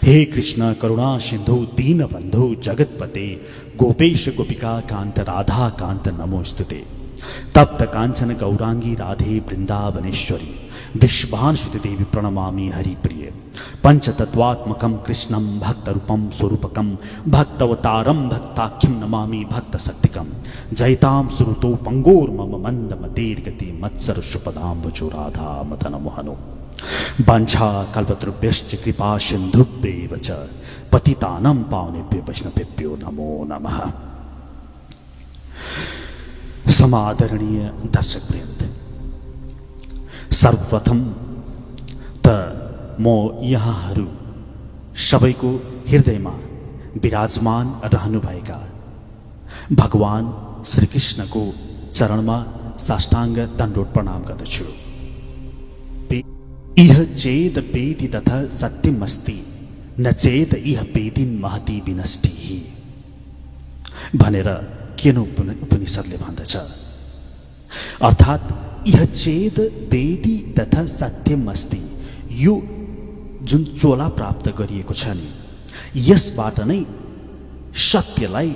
हे कृष्ण करुणा सिंधु दीनबंधु जगतपते गोपेश गोपिका कांत राधा कांत नमोस्तुते। तप्त कांचन गौरांगी राधे वृंदावनेश्वरी विश्वानुसुते देवी प्रणमामि हरिप्रिय। पंचतत्वात्मकं कृष्णं भक्तरूपं स्वरूपकं भक्तवतारं भक्ताख्यं नमामि भक्तशक्तिकं। जयतां सुनुतो पंगोर्मम मंदमतेर्गति मत्सरशुपदाम्बुजो राधा मदनमोहनो। वाञ्छा कल्पतरुभ्यश्च कृपा सिन्धुभ्येव च पतितानां पावनेभ्यो वैष्णवेभ्यो नमो नमः। समादरणीय दर्शकवृन्द, सर्वप्रथम त म यहाँहरू सबैको हृदयमा विराजमान रहनुभएका भगवान श्रीकृष्णको चरणमा साष्टाङ्ग दण्डोत प्रणाम गर्दछु। इह चेद वेदि तथा सत्यमस्ति न चेद इह वेदिन महति विनष्टिः भनेर केन उपनिषदले भन्दछ। अर्थात् इह चेद वेदि तथा सत्यमस्ति, यो जुन चोला प्राप्त गरिएको छ नि, यसबाट नै सत्यलाई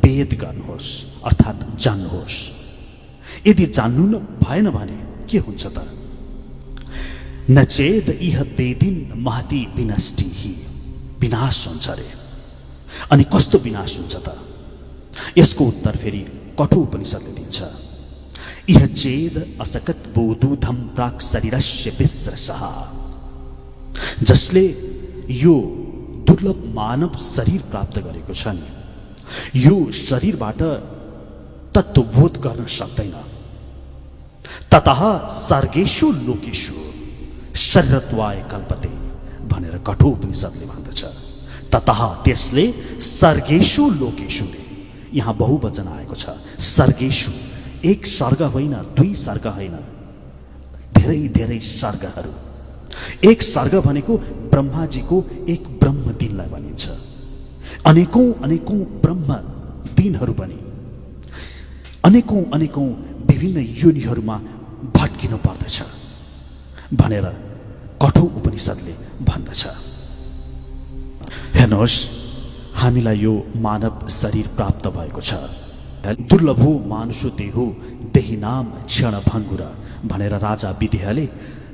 वेद गर्नुहोस् अर्थात् जान्नुहोस्। यदि जान्नु न भएन भने के हुन्छ त? न चेद इह वेदिन महति विनष्टिः, विनाश हुन्छ रे। अनि कस्तो विनाश हुन्छ त? यसको उत्तर फेरि कठोर उपनिषदले दिन्छ। इह चेद असकत बोधुधम प्राक शरीरस्य विस्रसः, जसले यो दुर्लभ मानव शरीर प्राप्त गरेको छ नि, यो शरीरबाट तत्त्वबोध गर्न सक्दैन। ततः सर्गेषु लोकेषु शरीरत्वाय कल्पते भनेर कठोर उपनिषदले भन्दछ। ततः त्यसले सर्गेषु लोकेषु, रे यहाँ बहुवचन आएको छ। सर्गेषु, एक सर्ग होइन, दुई सर्ग होइन, धेरै धेरै सर्गहरू। एक सर्ग भनेको ब्रह्माजीको एक ब्रह्म दिनलाई भनिन्छ। अनेकौं अनेकौं ब्रह्म दिनहरू पनि अनेकौं अनेकौं विभिन्न योनिहरूमा भट्किनु पर्दछ भनेर कठोर उपनिषदले भन्दछ। हेर्नुहोस्, हामीलाई यो मानव शरीर प्राप्त भएको छ। दुर्लभो मानुषो देहो देही नाम क्षण भङ्गुर भनेर राजा विदेहले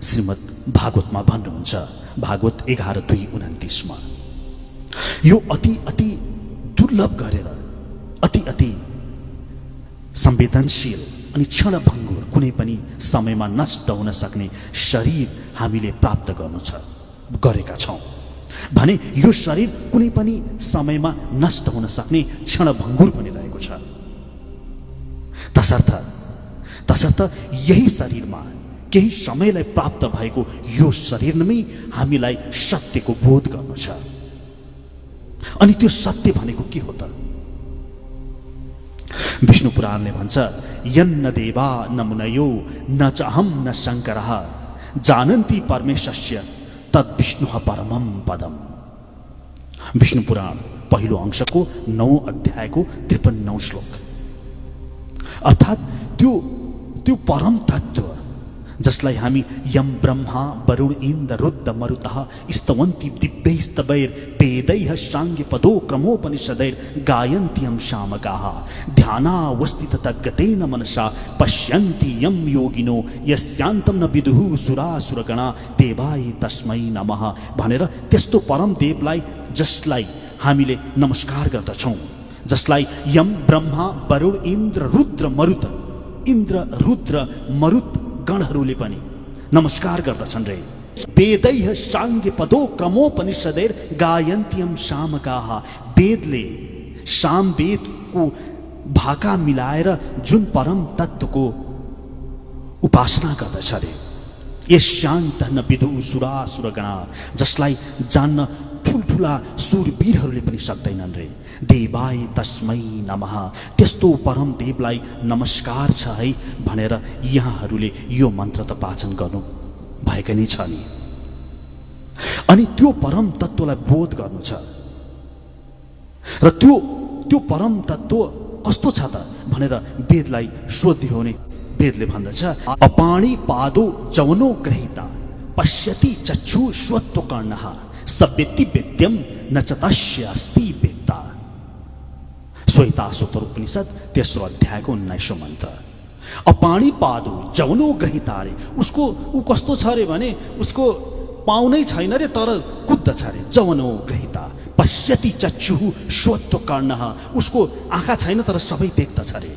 श्रीमद् भागवतमा भन्नुहुन्छ। भागवत 11:2-29 यो अति अति दुर्लभ गरेर अति अति संवेदनशील अनि क्षणभङ्गुर, कुनै पनि समयमा नष्ट हुन सक्ने शरीर हामीले प्राप्त गरेका छौँ भने यो शरीर कुनै पनि समयमा नष्ट हुन सक्ने क्षणभङ्गुर पनि रहेको छ। तसर्थ यही शरीरमा केही समयलाई प्राप्त भएको यो शरीरमै हामीलाई सत्यको बोध गर्नु छ। अनि त्यो सत्य भनेको के हो त? विष्णु पुराणले भन्छ, यन्न देवा न मुनयो न च अहं न शङ्करः जानन्ति परमेशस्य तद् विष्णुः परमं पदम्। विष्णु पुराण पहिलो अंशको 9 अध्यायको 53 श्लोक। अर्थात् त्यो परम तत्व जसलाई हामी यम ब्रह्मा वरुण इन्द्र रुद्र मरुतः स्तवन्ति दिव्यैस्तवैर् वेदैः साङ्गपदो क्रमोपनिषदैर् गायन्त्यं शामकाः ध्यानावस्थित तद्गतेन मनसा पश्यन्ति यं योगिनो यस्यान्तं न विदुः सुरासुरगणा देवाय तस्मै नमः भनेर त्यस्तो परम देवलाई, जसलाई हामीले नमस्कार गर्दछौँ, जसलाई यम ब्रह्मा वरुण इन्द्र रुद्र मरुत गणहरूले पनि नमस्कार गर्दछन् रे। वेदैः साङ्गपदो क्रमोपनिषदैर् गायन्त्यं शामकाः, वेदले सामवेदको भाका मिलाएर जुन परम तत्त्वको उपासना गर्दछ रे। यस्यान्तः न विदुः सुरासुरगणा, जसलाई जान्न ठुल्ठुला सुरवीरहरूले पनि सक्दैनन् रे। देवाय तस्मै नमः, त्यस्तो परम देवलाई नमस्कार छ है भनेर यहाँहरूले यो मन्त्र त वाचन गर्नु भएको नै छ नि। अनि त्यो परम तत्त्वलाई बोध गर्नु छ र त्यो परम तत्त्व कस्तो छ त भनेर वेदलाई सोध्यो भने वेदले भन्दछ, अपाणी पादो जवनो ग्रहीता पश्यति चक्षु स्वत्व कर्णः सवेत्ति वेद्यम न च तस्य अस्ति वेत्ता। श्वेताश्वतर उपनिषद 3 अध्यायको 19औं मन्त्र। अपाणी पादो जवनो गहितारे, उसको ऊ कस्तो छ रे भने उसको पाउ नै छैन रे तर कुद्दछ रे। जवनो गहिता पश्यति चक्षुः श्रोत्र कर्णः, उसको आँखा छैन तर सबै देख्दछ रे।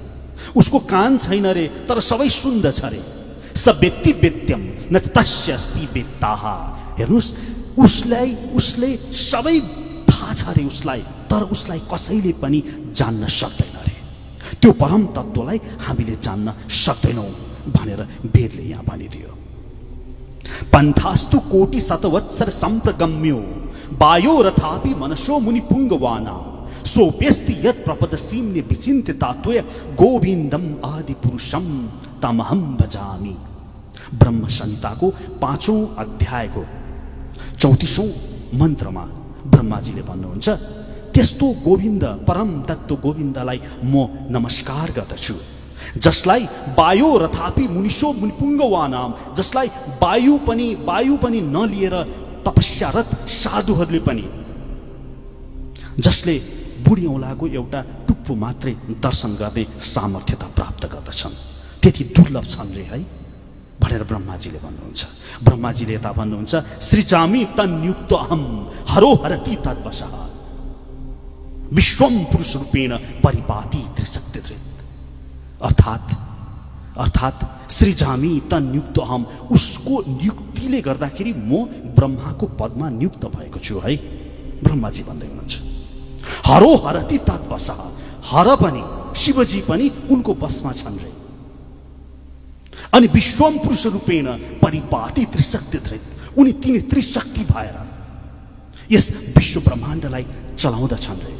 उसको कान छैन रे तर सबै सुन्दछ रे। सवेत्ति वेद्यम न तस्य अस्ति वेत्ताः। हेर्नुस्, उसले सबै थाहा छ रे उसलाई, तर उसलाई कसैले पनि जान्न सक्दैन रे। त्यो परम तत्त्वलाई हामीले जान्न सक्दैनौँ भनेर वेदले यहाँ भनिदियो। पन्थास्तु कोटि शतवत्सर सम्प्रगम्यो वायो रथापि मनसो मुनि पुङ्गवाना सोप्यस्ति यत् प्रपदसीम्ने विचिन्त्य तात्वय गोविन्दम आदि पुरुषम तमहम भजामि। ब्रह्म संहिताको 5औं अध्यायको 34औं मन्त्रमा ब्रह्माजीले भन्नुहुन्छ, त्यस्तो गोविन्द परम तत्त्व गोविन्दलाई म नमस्कार गर्दछु, जसलाई वायो रथापि मुनिषो मुनिपुङ्गवानाम, जसलाई वायु पनि नलिएर तपस्यारत साधुहरूले पनि, जसले बुढी औँलाको एउटा टुप्पो मात्रै दर्शन गर्ने सामर्थ्यता प्राप्त गर्दछन्, त्यति दुर्लभ छन् रे है भनेर ब्रह्माजीले भन्नुहुन्छ। ब्रह्माजीले यता भन्नुहुन्छ, सृजामि तन्युक्त अहम हरो हरति तद्वशः विश्वम पुरुष रूपेण परिपाति त्रिशक्तिधृत। अर्थात् सृजामि तन्युक्त अहम, उसको नियुक्तिले गर्दाखेरि म ब्रह्माको पदमा नियुक्त भएको छु है ब्रह्माजी भन्दै हुनुहुन्छ। हरो हरति तद्वशः, हर पनि शिवजी पनि उनको बसमा छन् रे। अनि विश्वम पुरुष रूपेण परिपाति त्रिशक्तिधृत, उनी तिनी त्रिशक्ति भएर यस विश्व ब्रह्माण्डलाई चलाउँदछन् रे।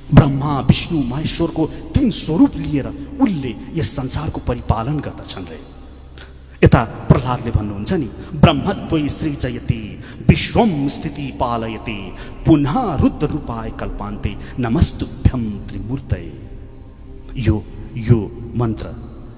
ब्रह्मा विष्णु महेश्वरको 3 स्वरूप लिएर उनले यस संसारको परिपालन गर्दछन् रे। यता प्रह्लादले भन्नुहुन्छ नि, ब्रह्मत्वै सृजयति विश्वम स्थिति पालयति पुनः रुद्र रूपाय कल्पान्ते नमस्तुभ्यं त्रिमूर्तये। यो मन्त्र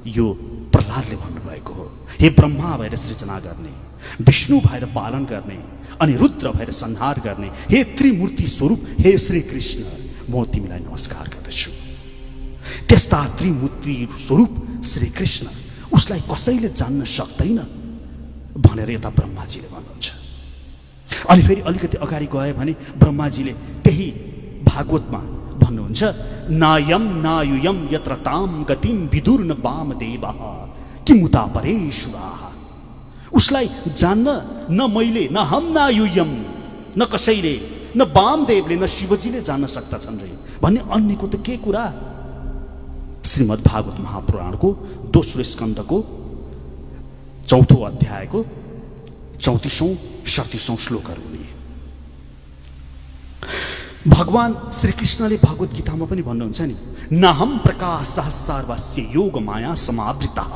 यो प्रह्लादले भन्नुभएको हो। हे ब्रह्मा भएर सृजना गर्ने, विष्णु भएर पालन गर्ने अनि रुद्र भएर संहार गर्ने, हे त्रिमूर्ति स्वरूप हे श्री कृष्ण, म तिमीलाई नमस्कार गर्दछु। त्यस्ता त्रिमूर्ति स्वरूप श्री कृष्ण, उसलाई कसैले जान्न सक्दैन भनेर यता ब्रह्माजीले भन्नुहुन्छ। अनि फेरि अलिकति अगाडि गए भने ब्रह्माजीले त्यही भागवतमा भन्नुहुन्छ, नायम नायुयम यत्र ताम गतिम विदुर्न वामदेवः किमुता परेशुराः। उसलाई जान्न न मैले, न हम नायुयम, न कसैले, न वामदेवले, न शिवजीले जान्न सक्दछन् रे भन्ने अन्यको त के कुरा। श्रीमद् भागवत महापुराणको 2 स्कन्धको 4औं अध्यायको 34औं 37औं श्लोकहरू हुने। भगवान श्री कृष्णले भगवत गीतामा पनि भन्नुहुन्छ नि, नहम प्रकाश सहस्रार्वस्य योग माया समावृतः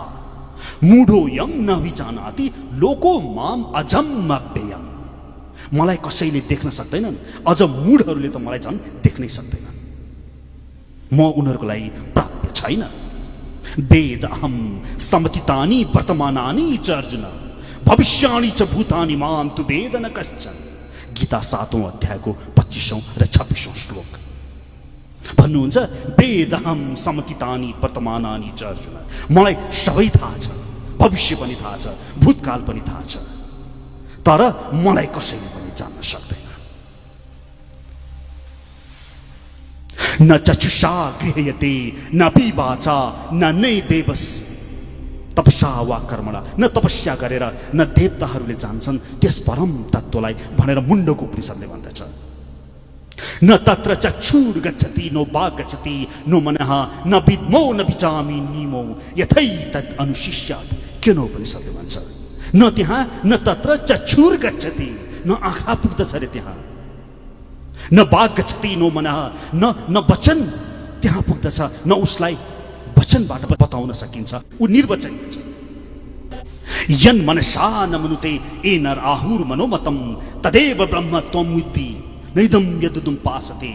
मूढोयम न विजानाति लोको माम अजम अव्ययम। मलाई कसैले देख्न सक्दैनन्, अझ मूढहरूले त मलाई झन् देख्नै सक्दैनन्, म उनीहरूको लागि प्राप्य छैन। वेद अहम समतितानि वर्तमानानि च अर्जुन भविष्याणि च भूतानि माम तु वेद न कश्चन। गीता 7औं अध्यायको 25औं र 26औं श्लोक भन्नुहुन्छ, वेदहम समतितानि वर्तमानानि च अर्जुन, मलाई सबै थाहा छ, भविष्य पनि थाहा छ, भूतकाल पनि थाहा छ, तर मलाई कसैले पनि जान्न सक्दैन। न चक्षुषा गृह्यते न पिवाचा न नै देवस तपस्या वा कर्मणा, न तपस्या गरेर न देवताहरूले जान्छन् त्यस परम तत्त्वलाई भनेर मुण्डको उपनिषदले भन्दछ। न तत्र चक्षुर गच्छति नो वाग गच्छति नो मनः न विद्मो न विचामि निमो यथै तद् अनुशिष्यात्। किन उपनिषदले भन्छ, न त्यहाँ न तत्र चक्षुर गच्छति, न आँखा पुग्दछ रे त्यहाँ, न वाग गच्छति नो मनः, न वचन त्यहाँ पुग्दछ, न उसलाई वचनबाट बताउन सकिन्छ, ऊ निर्वचनीय छ। यन मनसा न मनुते ए नर आहुर मनोमतम तदेव ब्रह्म त्वं विद्धि नैदम यदुदुम पासते।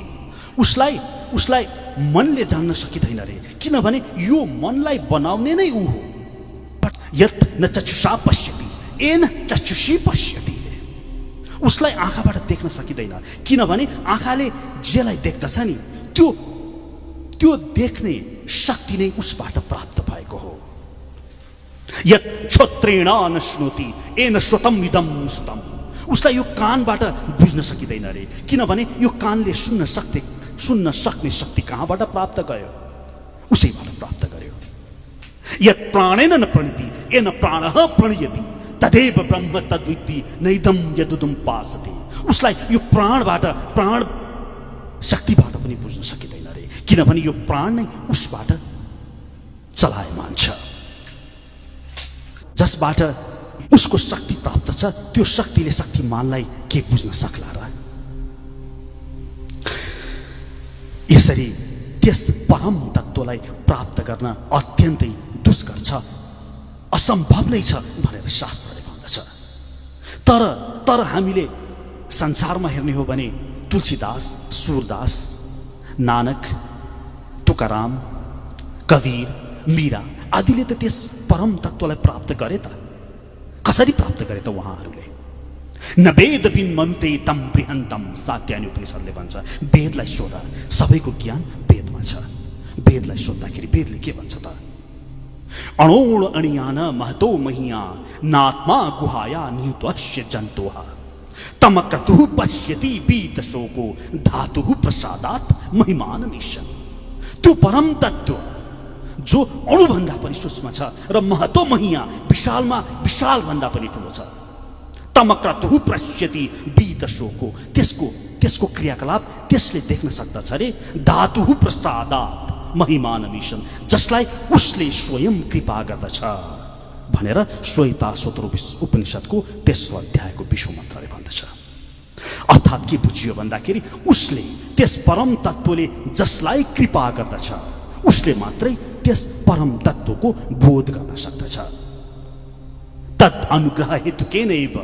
उसलाई मनले जान्न सकिँदैन रे, किनभने यो मनलाई बनाउने नै ऊ हो। यत् न चक्षुषा पश्यति एन चक्षुषी पश्यति। उसलाई आँखाबाट देख्न सकिँदैन, किनभने आँखाले जेलाई देख्दछ नि त्यो देख्ने शक्ति नै उसबाट प्राप्त भएको हो। यत् क्षत्रेण न श्नोति येन श्रुतम् इदं श्रुतम्। उसलाई यो कानबाट बुझ्न सकिँदैन रे, किनभने यो कानले सुन्न सक्ने शक्ति कहाँबाट प्राप्त गयो? उसैबाट प्राप्त गर्यो। यत् प्राणेन न प्रणीति येन प्राणः प्रणयति तदेव ब्रह्म तद्विद्धि नैदं यदुदं पासते। उसलाई यो प्राण शक्तिबाट पनि बुझ्न सकिँदैन रे, किनभने यो प्राण नै उसबाट चलायमान छ। जसबाट उसको शक्ति प्राप्त छ, त्यो शक्तिले शक्तिमानलाई के बुझ्न सक्ला र? यसरी त्यस परम तत्त्वलाई प्राप्त गर्न अत्यन्तै दुष्कर छ, असम्भव नै छ भनेर शास्त्रले भन्दछ। तर हामीले संसारमा हेर्ने हो भने तुलसीदास, सूरदास, नानक, तुकाराम, कबीर, मीरा आदिले त त्यस परम तत्त्वलाई प्राप्त गरे त। कसरी प्राप्त गरे त उहाँहरूले? न वेद बिन मन्ते तम बृहन्तम। सात्यायन उपनिषदले भन्छ वेदलाई सोध, सबैको ज्ञान वेदमा छ। वेदलाई सोद्धाखेरि वेदले के भन्छ त? अणोण अणियान महतो महिया नात्मा गुहाया नियुतस्य जन्तुः तमक्रतुः पश्यति बीत शोको धातुः प्रसादात् महिमानमीश। त्यो परम तत्त्व जो अणुभन्दा पनि सूक्ष्म छ र महतो महिया विशालमा विशाल भन्दा पनि ठुलो छ। तमक्रतुः पश्यति बीत शोको, त्यसको क्रियाकलाप त्यसले देख्न सक्दछ रे। धातुः प्रसादात् महिमानमीशन, जसलाई उसले स्वयं कृपा गर्दछ भनेर श्वेता सूत्र उपनिषदको तेस्रो अध्यायको 20औं मन्त्रले भन्दछ। अर्थात् के बुझियो भन्दाखेरि उसले, त्यस परम तत्त्वले जसलाई कृपा गर्दछ उसले मात्रै त्यस परम तत्त्वको बोध गर्न सक्दछ। तत् अनुग्रह हेतुकेनैव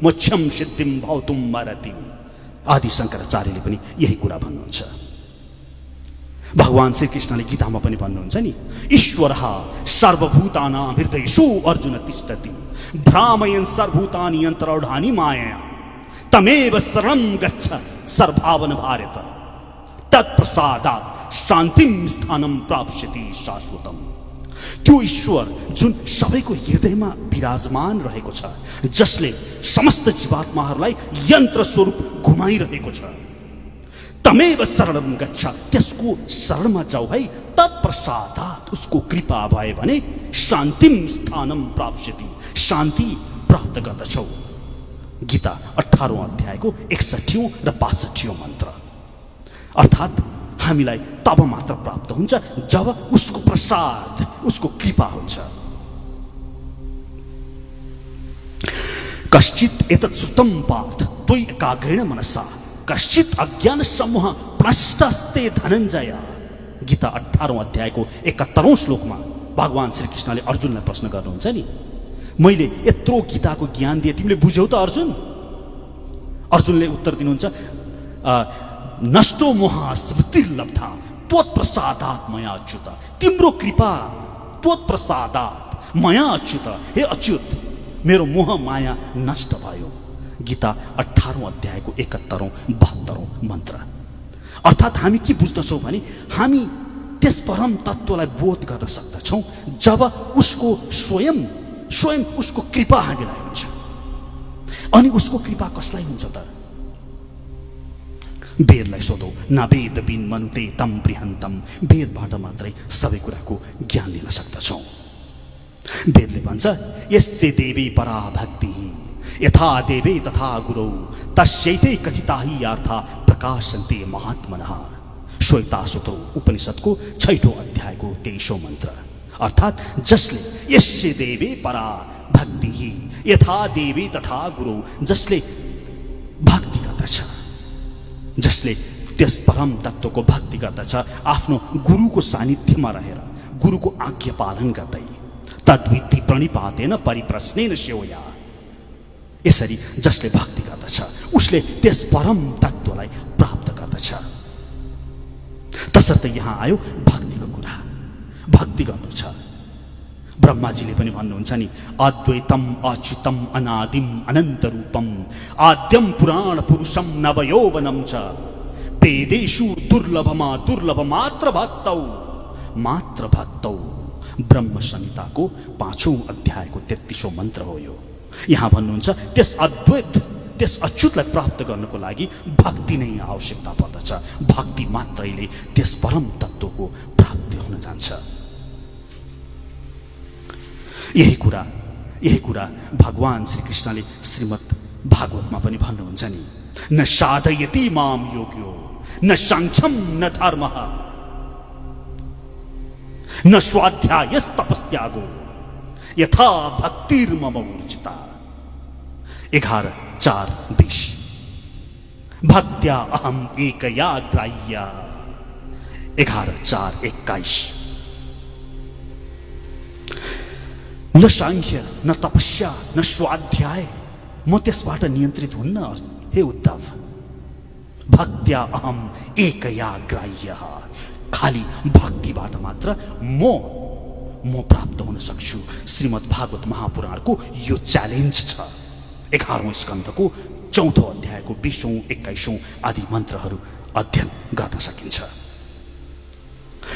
मोक्षम सिद्धिम भौतुम मरति। आदि शङ्कराचार्यले पनि यही कुरा भन्नुहुन्छ। भगवान श्री कृष्णले गीतामा पनि भन्नुहुन्छ नि, ईश्वरः सर्वभूतानां हृदयेषु अर्जुन तिष्ठति भ्रामयन् सर्वभूतानि अन्तरौढानि मायया तमेव शरणं गच्छ सर्वभावन भारत तत्प्रसादात् शान्तिं स्थानं प्राप्स्यति शाश्वतम्। त्यो ईश्वर जुन सबैको हृदयमा विराजमान रहेको छ, जसले समस्त जीवात्माहरूलाई यन्त्र स्वरूप घुमाइरहेको छ, तमेव शरणं गच्छ, त्यसको शरणमा जाऊ है। तत्प्रसादात्, उसको कृपा भए भने शान्तिं स्थानं प्राप्स्यति, शान्ति प्राप्त गर्दछौ। गीता 18औं अध्यायको 61औं र 62औं मन्त्र। अर्थात् हामीलाई तब मात्र प्राप्त हुन्छ जब उसको प्रसाद, उसको कृपा हुन्छ। कश्चित् एतत् श्रुतं पार्थ त्वयि एकाग्रेण मनसा कश्चित् अज्ञान समूह प्रष्टस्ते धनञ्जय। गीता 18औं अध्यायको 71औं श्लोकमा भगवान श्री कृष्णले अर्जुनलाई प्रश्न गर्नुहुन्छ नि, मैले यत्रो गीताको ज्ञान दिए, तिमीले बुझ्यौ त अर्जुन? अर्जुनले उत्तर दिनुहुन्छ, नष्टो मोह स्मृतिर्लब्धा त्वत्प्रसादात् मया अच्युत। तिम्रो कृपा, त्वत्प्रसादात् मया अच्युत। हे अच्युत, मेरो मोह माया नष्ट भयो। गीता 18औं अध्यायको 71औं 72औं मन्त्र। अर्थात् हामी के बुझ्दछौँ भने हामी त्यस परम तत्त्वलाई बोध गर्न सक्दछौँ जब उसको स्वयं उसको कृपा हामीलाई हुन्छ। अनि उसको कृपा कसलाई हुन्छ त? वेदलाई सोधौ, न वेद बिन मनुते तम बृहन्तम। वेदबाट मात्रै सबै कुराको ज्ञान लिन सक्दछौँ। वेदले भन्छ, यस्य देवी परा भक्ति यथा देवे तथा गुरौ तस्यैते कथिता हि अर्था प्रकाशन्ते महात्मनः। श्वेता सूत्र उपनिषदको 6औं अध्यायको 23औं मन्त्र। अर्थात् जसले यस्य देवे परा भक्ति यथा देवे तथा गुरु, जसले भक्ति गर्दछ, जसले त्यस परम तत्त्वको भक्ति गर्दछ, आफ्नो गुरुको सानिध्यमा रहेर गुरुको आज्ञा पालन गर्दै, तद्विद्धि प्रणिपातेन परिप्रश्नेन सेवया। यसरी जसले भक्ति गर्दछ उसले त्यस परम तत्त्वलाई प्राप्त गर्दछ। तसर्थ यहाँ आयो भक्तिको कुरा। भक्ति गर्नु छ ब्रह्माजीले पनि भन्नुहुन्छ नि, अद्वैतम अच्युतम अनादिम अनन्त रूपम आद्यम पुराण पुरुषम नवयौवनम च वेदेषु दुर्लभमा दुर्लभ मात्र भक्तौ। ब्रह्म संहिताको 5औं अध्यायको 33औं मन्त्र हो यो। यहाँ भन्नुहुन्छ त्यस अद्वैत त्यस अच्युतलाई प्राप्त गर्नको लागि भक्ति नै आवश्यकता पर्दछ। भक्ति मात्रैले त्यस परम तत्त्वको प्राप्ति हुन जान्छ। यही कुरा भगवान श्री कृष्णले श्रीमद् भागवतमा पनि भन्नुहुन्छ नि, न साधयति माम योग्यो न सांख्यम न धर्मः न स्वाध्यायस्तपस्त्यागो यथा भक्तिर्मम ऊर्जिता। 11:4-20 भक्त्या अहम एकया ग्राह्य। 11:4-21 न सांख्य न तपस्या न स्वाध्याय, म त्यसबाट नियन्त्रित हुन्न हे उद्धव। भक्त्या अहम एकया ग्राह्य, खाली भक्तिबाट मात्र म प्राप्त हुन सक्छु। श्रीमद् भागवत महापुराणको यो च्यालेन्ज छ। 11औं स्कन्धको 4औं अध्यायको 20औं 21औं आदि मन्त्रहरू अध्ययन गर्न सकिन्छ।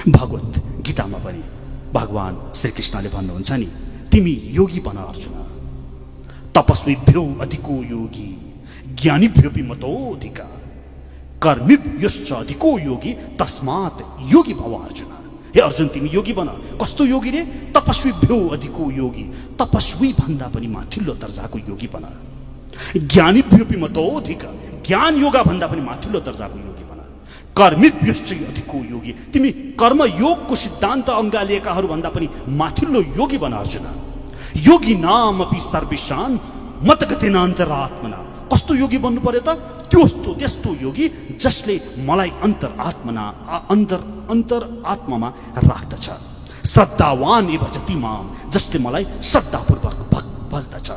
भगवत गीतामा पनि भगवान श्री कृष्णले भन्नुहुन्छ नि, तिमी योगी बन अर्जुन, तपस्वीभ्यो अधिको योगी ज्ञानीभ्योऽपि मतोऽधिका कर्मीभ्यश्च अधिको योगी तस्मात् योगी भव अर्जुन। हे अर्जुन, तिमी योगी बन। कस्तो योगी रे? तपस्वीभ्यो अधिको योगी, तपस्वी भन्दा पनि माथिल्लो दर्जाको योगी बन। ज्ञानीभ्योऽपि मतोऽधिका, ज्ञान योगा भन्दा पनि माथिल्लो दर्जाको योगी बन। कर्मीभ्यश्च अधिको योगी, तिमी कर्मयोगको सिद्धान्त अङ्गालिएकाहरू भन्दा पनि माथिल्लो योगी बन अर्जुन। योगी नाम अपि सर्वेषां मतगतेनान्तरात्मना। कस्तो योगी बन्नु पर्यो त? त्यस्तो योगी जसले मलाई अन्तरात्मामा राख्दछ। श्रद्धावान एव भजति माम, जसले मलाई श्रद्धापूर्वक भज्दछ।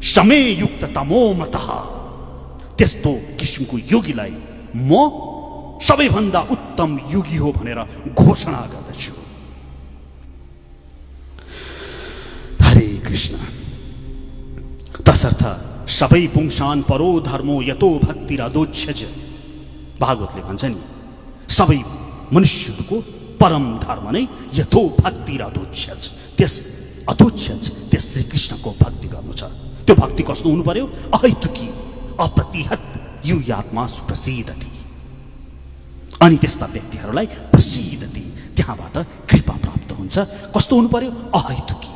समय युक्त तमो मतः, त्यस्तो किसिमको योगीलाई म सबैभन्दा उत्तम योगी हो भनेर घोषणा गर्दछु। हरे कृष्ण। तसर्थ सबै पुंसान परो धर्मो यतो भक्तिरदोच्छ्यज। भागवतले भन्छ नि, सबै मनुष्यहरूको परम धर्म नै यतो भक्तिरदोच्छ्यज, त्यस श्री कृष्णको भक्ति गर्नु छ। त्यो भक्ति कस्तो हुनु पर्यो? अहैतुकी अप्रतिहत युयात्मा सुप्रसिद्धति। अनि त्यस्ता व्यक्तिहरूलाई प्रसिद्धति, त्यहाँबाट कृपा प्राप्त हुन्छ। कस्तो हुनु पर्यो? अहैतुकी,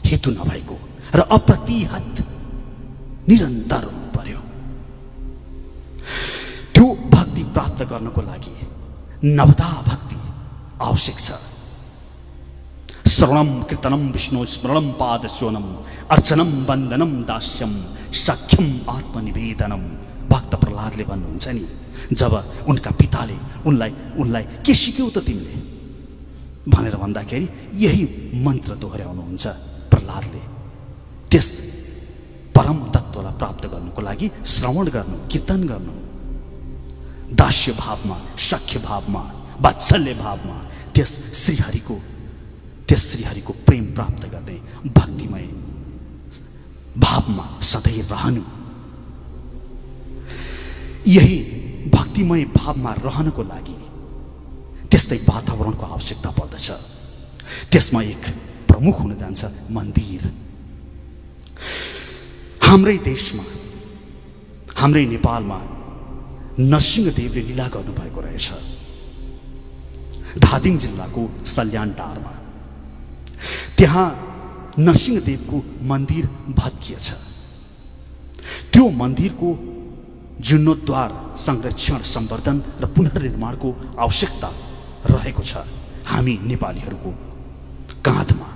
हेतु नभएको र अप्रतिहत, निरन्तर हुनु पर्यो। त्यो भक्ति प्राप्त गर्नको लागि नवदा भक्ति आवश्यक छ। श्रवणम कीर्तनम विष्णु स्मरणम पादस्योनम अर्चनम वन्दनम दास्यम सख्यम आत्मनिवेदनम। भक्त प्रहलादले भन्नुहुन्छ नि, जब उनका पिताले उनलाई के सिक्यौ त तिमीले भनेर भन्दाखेरि यही मन्त्र दोहोर्याउनुहुन्छ प्रहलादले। त्यस परम तत्त्वलाई प्राप्त गर्नुको लागि श्रवण गर्नु, कीर्तन गर्नु, दास्य भावमा, सख्य भावमा, वात्सल्य भावमा त्यस श्रीहरिको प्रेम प्राप्त गर्ने भक्तिमय भावमा सधैँ रहनु। यही भक्तिमय भावमा रहनको लागि त्यस्तै वातावरणको आवश्यकता पर्दछ। त्यसमा एक प्रमुख हुन जान्छ मन्दिर। हाम्रै देशमा, हाम्रै नेपालमा नरसिंहदेवले लीला गर्नुभएको रहेछ। धादिङ जिल्लाको सल्यानटारमा त्यहाँ नरसिंहदेवको मन्दिर भत्किएछ। त्यो मन्दिरको जीर्णोद्धार, संरक्षण, सम्वर्धन र पुनर्निर्माणको आवश्यकता रहेको छ हामी नेपालीहरूको काँधमा।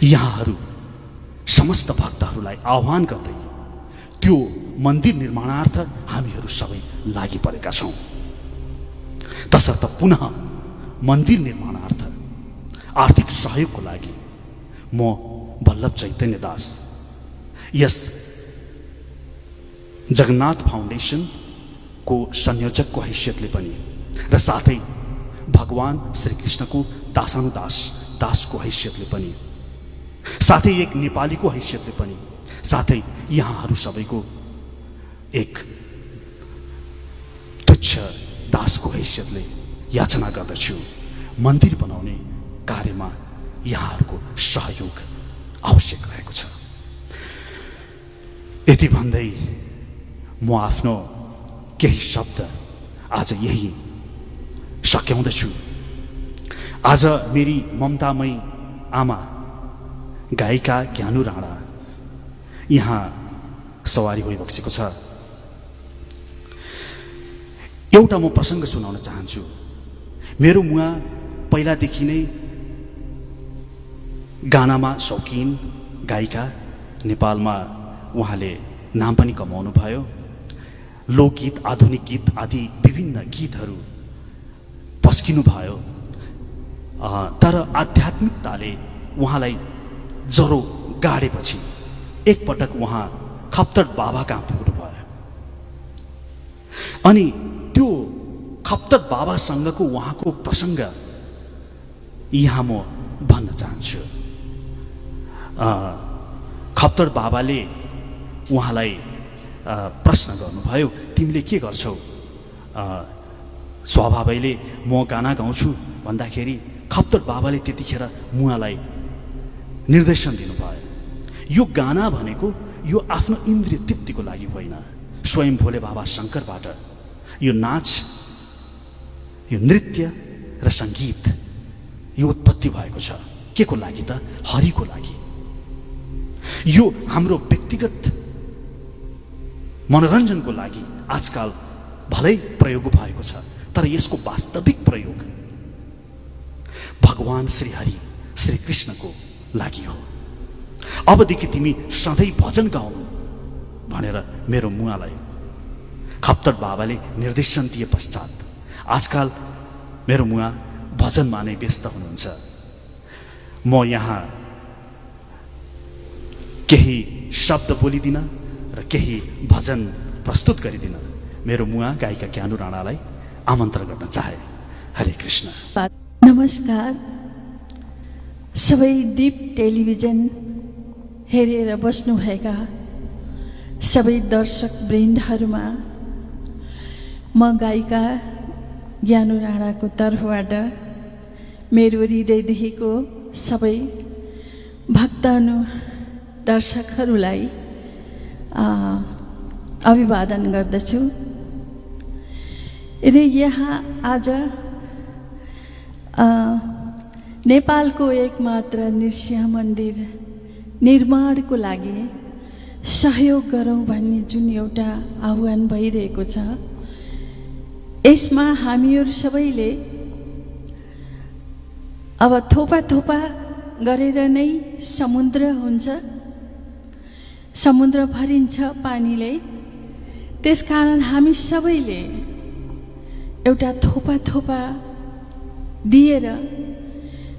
यहाँहरू समस्त भक्तहरूलाई आह्वान गर्दै त्यो मन्दिर निर्माणार्थ हामीहरू सबै लागि परेका छौँ। तसर्थ पुनः मन्दिर निर्माणार्थ आर्थिक सहयोगको लागि म वल्लभ चैतन्य दास यस जगन्नाथ फाउन्डेसनको संयोजकको हैसियतले पनि र साथै भगवान श्री कृष्णको दासानुदास दासको हैसियतले पनि, साथै एक नेपालीको हैसियतले पनि, साथै यहाँहरू सबैको एक तुच्छ दासको हैसियतले याचना गर्दछु। मन्दिर बनाउने कार्यमा यहाँहरूको सहयोग आवश्यक रहेको छ। यति भन्दै म आफ्नो केही शब्द आज यही सक्याउँदछु। आज मेरी ममतामयी आमा गायिका ज्ञानु राणा यहाँ सवारी भइबसेको छ। एउटा म प्रसङ्ग सुनाउन चाहन्छु। मेरो मुवा पहिलादेखि नै गानामा शौकिन गायिका, नेपालमा उहाँले नाम पनि कमाउनु भयो। लोकगीत, आधुनिक गीत आदि विभिन्न गीतहरू पस्किनु भयो। तर आध्यात्मिकताले उहाँलाई जरो गाडेपछि एकपटक उहाँ खप्तड बाबा कहाँ पुग्नु भयो। अनि त्यो खप्तड बाबासँगको उहाँको प्रसङ्ग यहाँ म भन्न चाहन्छु। खप्तड बाबाले उहाँलाई प्रश्न गर्नुभयो, तिमीले के गर्छौ? स्वभावैले म गाना गाउँछु भन्दाखेरि खप्तड बाबाले त्यतिखेर मुवालाई निर्देशन दिनुभयो, यो गाना भनेको यो आफ्नो इन्द्रिय तृप्तिको लागि होइन, स्वयं भोले बाबा शङ्करबाट यो नाच, यो नृत्य र सङ्गीत यो उत्पत्ति भएको छ। के को लागि त? हरिको लागि। यो हाम्रो व्यक्तिगत मनोरञ्जनको लागि आजकल भलै प्रयोग भएको छ, तर यसको वास्तविक प्रयोग भगवान श्री हरि श्री कृष्णको लागि हो। अबदेखि तिमी सधैँ भजन गाउनु भनेर मेरो मुवालाई खप्तड बाबाले निर्देशन दिए पश्चात आजकल मेरो मुवा भजनमा नै व्यस्त हुनुहुन्छ। म यहाँ केही शब्द बोलिदिन र केही भजन प्रस्तुत गरिदिन मेरो मुवा गायिका ज्ञानु राणालाई आमन्त्रण गर्न चाहे। हरे कृष्ण। नमस्कार। सबै दीप टेलिभिजन हेरेर बस्नुभएका सबै दर्शक वृन्दहरूमा म गायिका ज्ञानु राणाको तर्फबाट मेरो हृदयदेखिको सबै भक्तनु दर्शकहरूलाई अभिवादन गर्दछु। र यहाँ आज नेपालको एकमात्र नृसिंह मन्दिर निर्माणको लागि सहयोग गरौँ भन्ने जुन एउटा आह्वान भइरहेको छ, यसमा हामीहरू सबैले अब थोपा थोपा गरेर नै समुद्र हुन्छ, समुद्र भरिन्छ पानीले। त्यसकारण हामी सबैले एउटा थोपा थोपा दिएर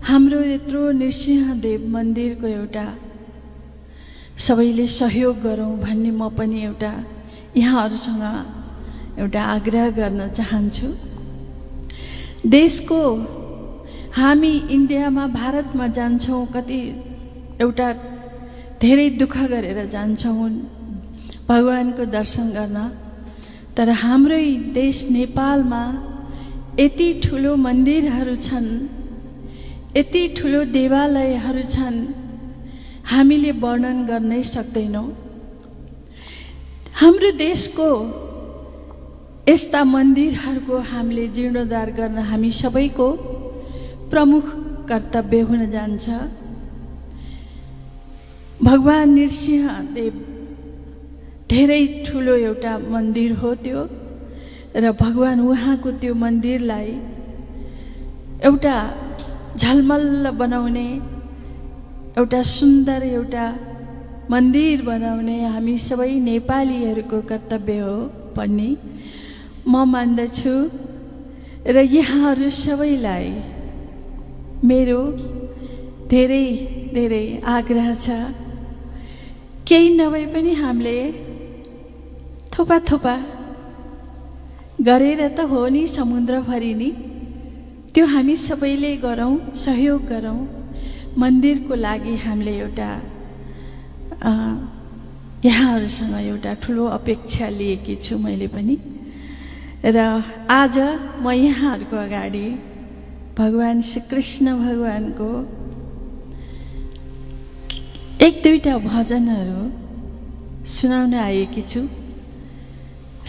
हाम्रो यत्रो नृसिंहदेव मन्दिरको एउटा सबैले सहयोग गरौँ भन्ने म पनि एउटा यहाँहरूसँग एउटा आग्रह गर्न चाहन्छु। देशको हामी इन्डियामा, भारतमा जान्छौँ, कति एउटा धेरै दुःख गरेर जान्छौँ भगवानको दर्शन गर्न, तर हाम्रै देश नेपालमा यति ठुलो मन्दिरहरू छन्, यति ठुलो देवालयहरू छन्, हामीले वर्णन गर्नै सक्दैनौँ। हाम्रो देशको यस्ता मन्दिरहरूको हामीले जीर्णोद्धार गर्न हामी सबैको प्रमुख कर्तव्य हुन जान्छ। भगवान नृसिंहदेव धेरै ठुलो एउटा मन्दिर हो त्यो, र भगवान उहाँको त्यो मन्दिरलाई एउटा झलमल्ल बनाउने, एउटा सुन्दर एउटा मन्दिर बनाउने हामी सबै नेपालीहरूको कर्तव्य हो भन्ने म मान्दछु। र यहाँहरू सबैलाई मेरो धेरै धेरै आग्रह छ, केही नभए पनि हामीले थोपा थोपा गरेर त हो नि समुद्रभरि नि, त्यो हामी सबैले गरौँ, सहयोग गरौँ। मन्दिरको लागि हामीले एउटा यहाँहरूसँग एउटा ठुलो अपेक्षा लिएकी छु मैले पनि। र आज म यहाँहरूको अगाडि भगवान् श्री कृष्ण भगवानको एक दुईटा भजनहरू सुनाउन आएकी छु।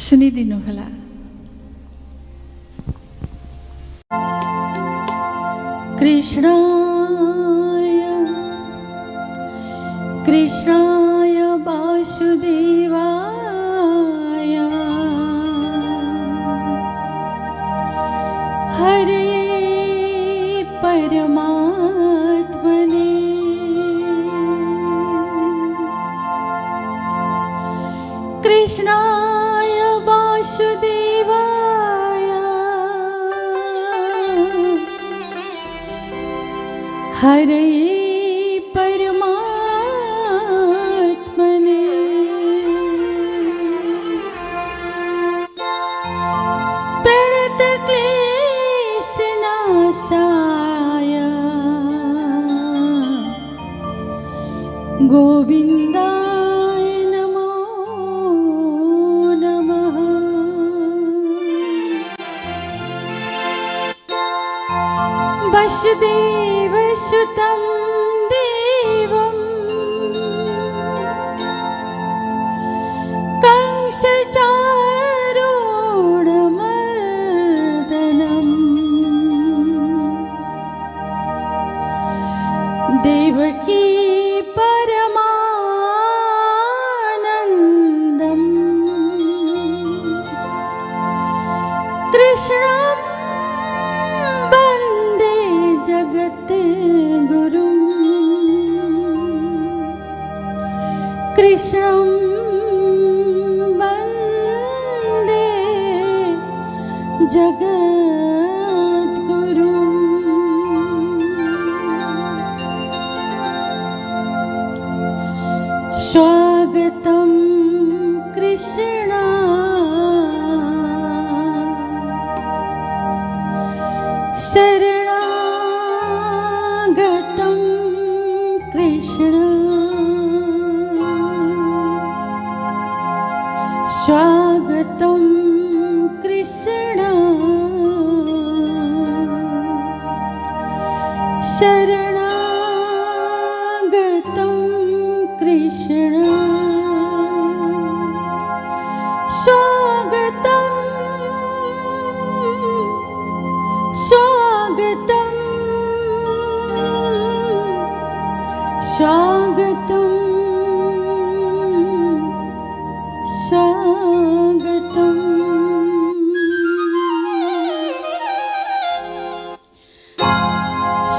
सुनिदिनु होला। कृष्णाय वासुदेवाय हरे परमात्मने कृष्णाय वासुदेवाय हरे परमात्मने प्रणतक्लेशनाशाय गोविन्दाय नमो नमः। वसुदेवसुतं देवं कंसचारूढमर्दनम् देवकी परमानन्दम् कृष्णं वन्दे जगद्गुरुम् कृष्णं वन्दे जगद्गुरुम्। स्वागतं कृष्ण शरणागतं कृष्ण स्वागतं कृष्ण शरणागतं कृष्ण स्वागतं स्वागतं स्वागतं स्वागतं।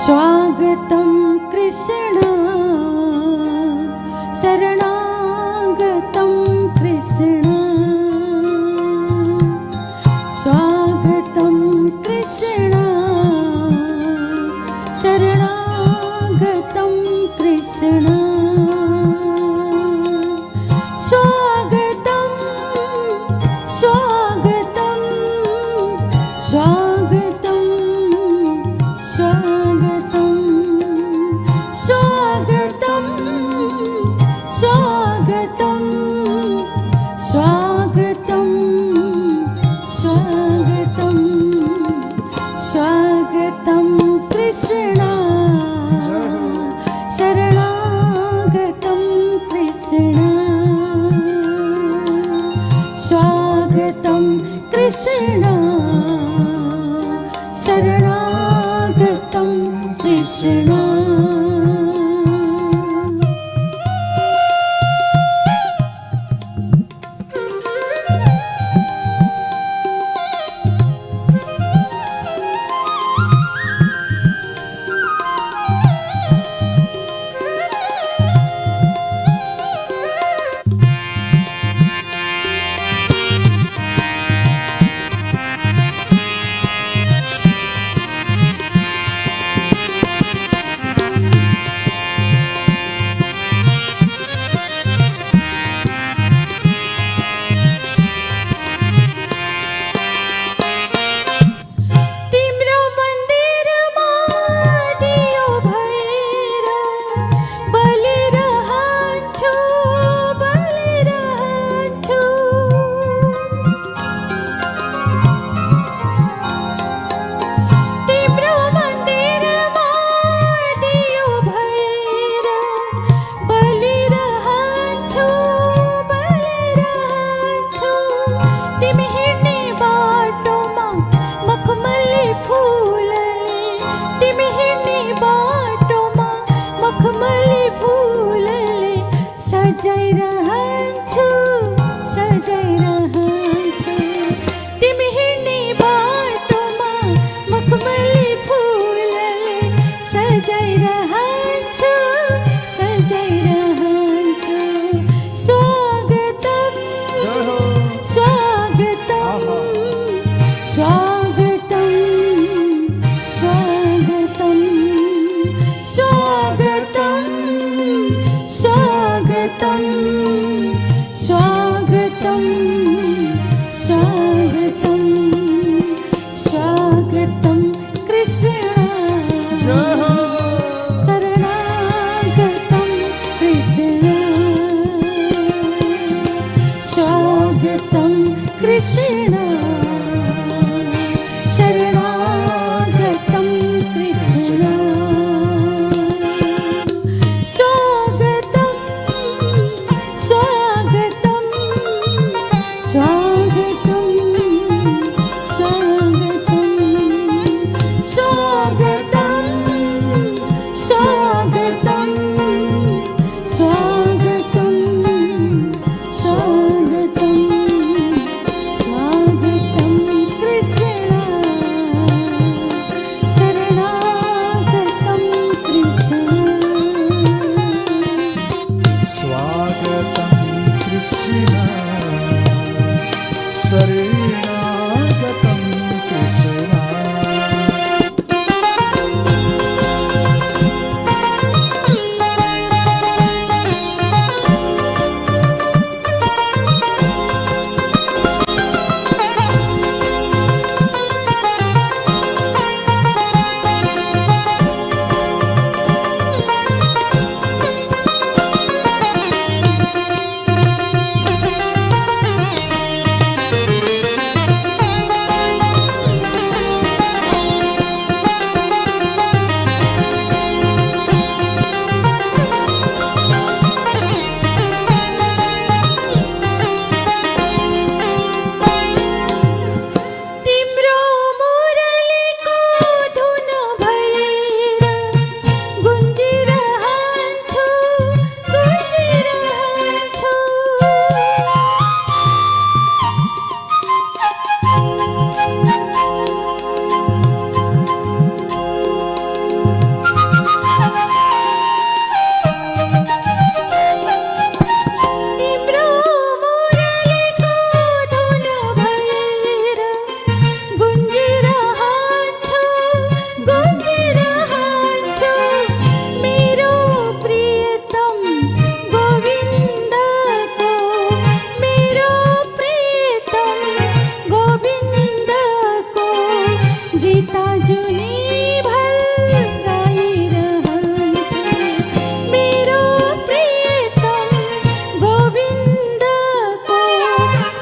स्वागतं कृष्ण शरणागतं कृष्ण स्वागतं कृष्ण शरणागतं कृष्ण स्वागतं स्वागतं स्वागतं स्वागतं स्वागतं स्वागतं स्वागतं स्वागतं स्वागतं कृष्ण शरणागतं कृष्ण स्वागतं कृष्ण शरणागतं कृष्ण। स्वागतम स्वागतम स्वागतम कृष्ण शरणागतम कृष्ण स्वागतम कृष्ण शरणागतम कृष्ण स्वागतम स्वागतम स्वागतम स्वागतम स्वागतम स्वागतम स्वागतम स्वागतम कृष्ण शरणागतम कृष्ण स्वागतं कृष्ण शरणागतं कृष्ण तिम्रो मुरलीको धुन भएर गुन्जिरहन्छु गुन्जिरहन्छु तिम्रो मुरलीको धुन भएर गुन्जिरहन्छु गुन्जिरहन्छु मेरो प्रियतम गोविन्दको मेरो प्रियतम गोविन्दको गीता जुनीभर गाइरहन्छु मेरो प्रियतम गोविन्दको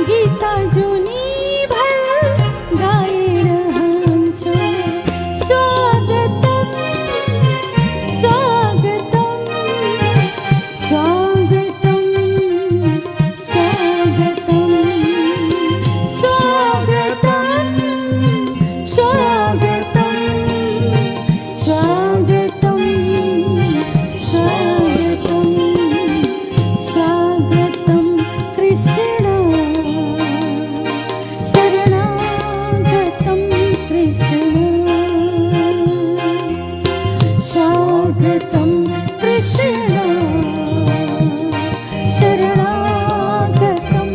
गीता जुनीभर गाइरहन्छु स्वागतम स्वागतम स्वागतम स्वागतम स्वागतम स्वागतम स्वागतम स्वागतम स्वागतम कृष्ण शरणागतम कृष्ण स्वागतम कृष्ण शरणागतम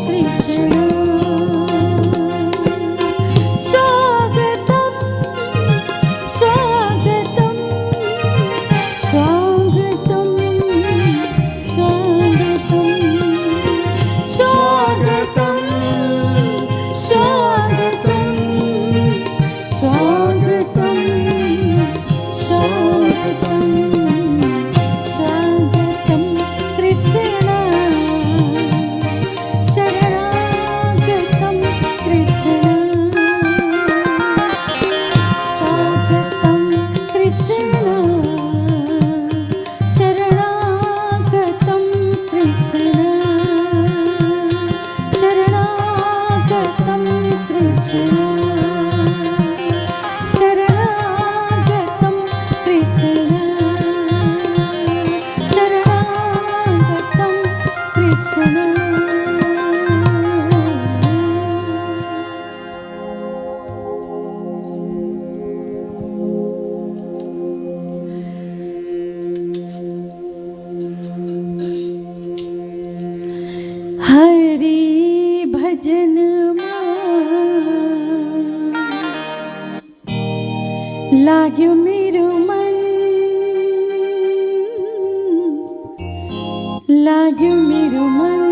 कृष्ण स्वागतम स्वागतम स्वागतम स्वागतम स्वागतम स्वागतम स्वागतम स्वागतम स्वागतम कृष्ण शरणागतम कृष्ण स्वागतम कृष्ण शरणागतम कृष्ण शरणागतम कृष्ण शरणागतम कृष्ण शरणागतम कृष्ण हरि भजन लाग्यो मेरो मन लाग्यो मेरो मन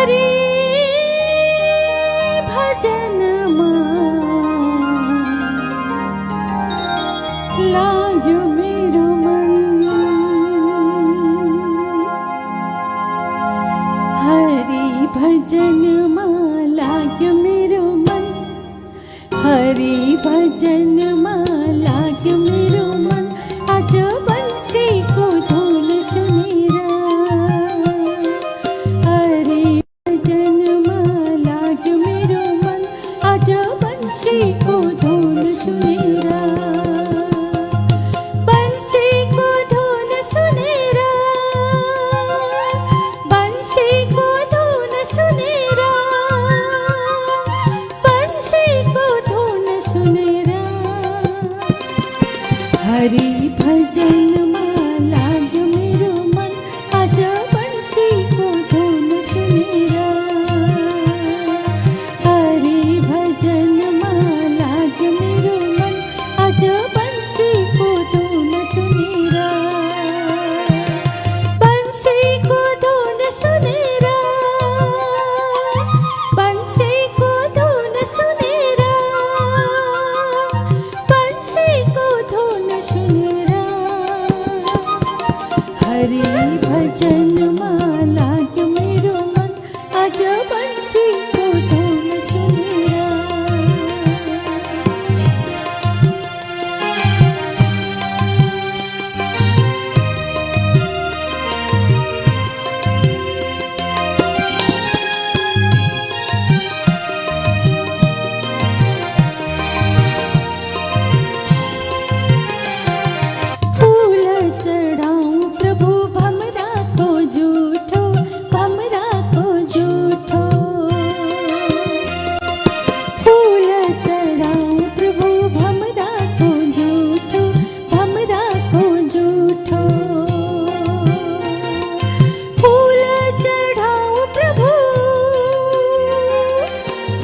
हरि भजनमा लाग्यो मेरो मन, हरि भजनमा लाग्यो मेरो मन, हरि भजनमा लाग्यो मेरो मन। आज बंसीको धुन सुनेर, हरि भजनमा लाग्यो मेरो मन, आज बंसीको धुन सुनेर, बंसीको धुन सुनेर, बंसीको धुन सुनेर, बंसीको धुन सुनेर, हरि भजनमा लाग्यो मेरो मन, आज बंसीको धुन सुनेर, हरि भजनमा लाग्यो मेरो मन, आज बंसीको धुन सुनेर, बंसीको धुन सुनेर, बंसीको धुन सुनेर, बंसीको धुन सुनेर, हरि भजनमा लाग्यो मेरो मन, आज बंसीको धुन सुनेर। फूल चढ़ाऊं प्रभु भमरा को जूठो, भमरा को जूठो, फूल चढ़ाऊं प्रभु भमरा को जूठो, भमरा को जूठो, फूल चढ़ाऊं प्रभु,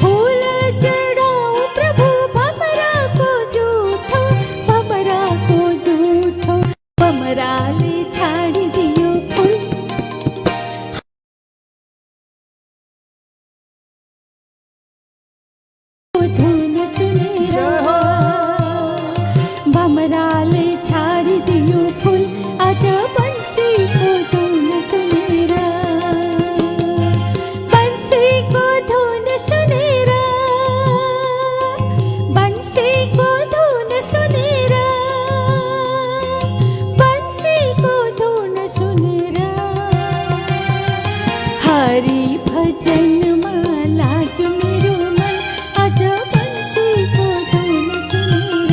फूल चढ़ाऊं प्रभु भमरा को जूठो, भमरा को जूठो, भमराले छाड़ी दियो फूल, धुन सुनेर, भमराले छाड़ी दियो फूल, आज बंसीको धुन सुनेर, बंसीको धुन सुनेर, बंसीको धुन सुनेर, बंसीको धुन सुनेर, हरि भजनमा लाग्यो मेरो मन, आज बंसीको धुन सुनेर।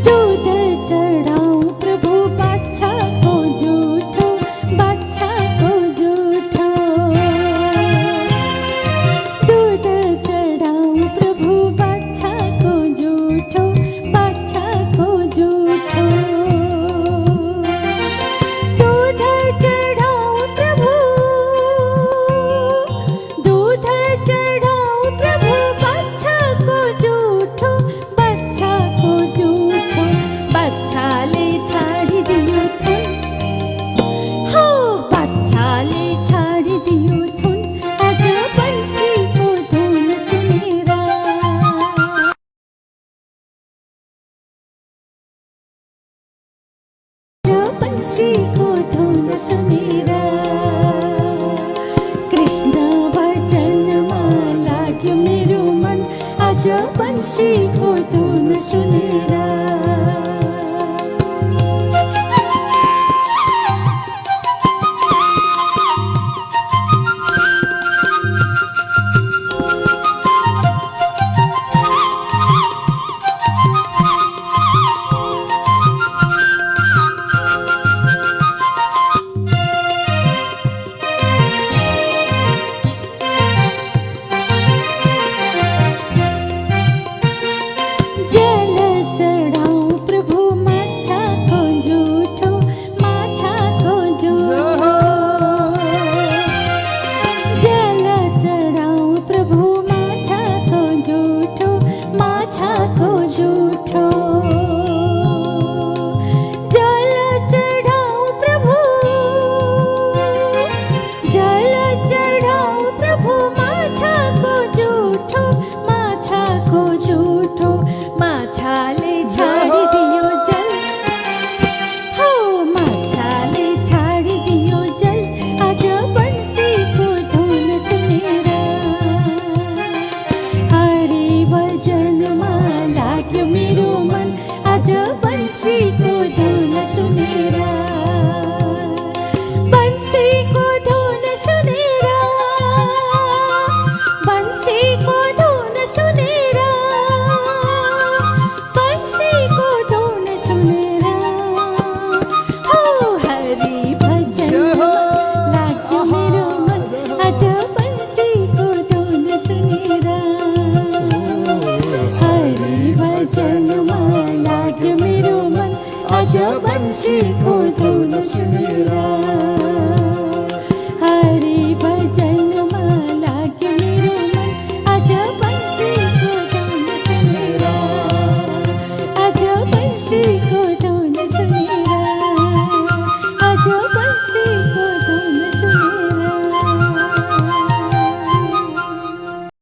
दूध चढ़ाऊं प्रभु बाछा को जूठो, बाछा को जूठो, दूध चढ़ाऊं प्रभु बाछा को जूठो, बाछा को जूठो, दूध चढ़ाऊं प्रभु, दूध चढ़ाऊं प्रभु बाछा को जूठो, बाछा को जूठो, बाछाले छाड़ी दियो थुन, हो बाछाले छाड़ी दियो थुन, आज बंसीको धुन सुनेर, आज बंसीको धुन सुनेर, कृष्ण भजनमा लाग्यो मेरो मन, आज बंसीको धुन सुनेर। माछाको जुठो जल चढाऊ प्रभु, जल चढाऊ प्रभु, माछाको जुठो, माछाको जुठो, माछाले छाडिदियो जल, हो माछाले छाडिदियो जल, आज बन्सीको धुन सुनेर, हरि भजनमा लाग्यो मेरो मन, आज बन्सीको धुन सुनेर, बन्सीको धुन सुनेर, बन्सीको धुन सुनेर, बन्सीको धुन सुनेर, हो हरि भजनमा लाग्यो मेरो मन, आज बन्सीको धुन सुनेर, हरि भजनमा लाग्यो मेरो मन, आज बन्सीको धुन सुनेर।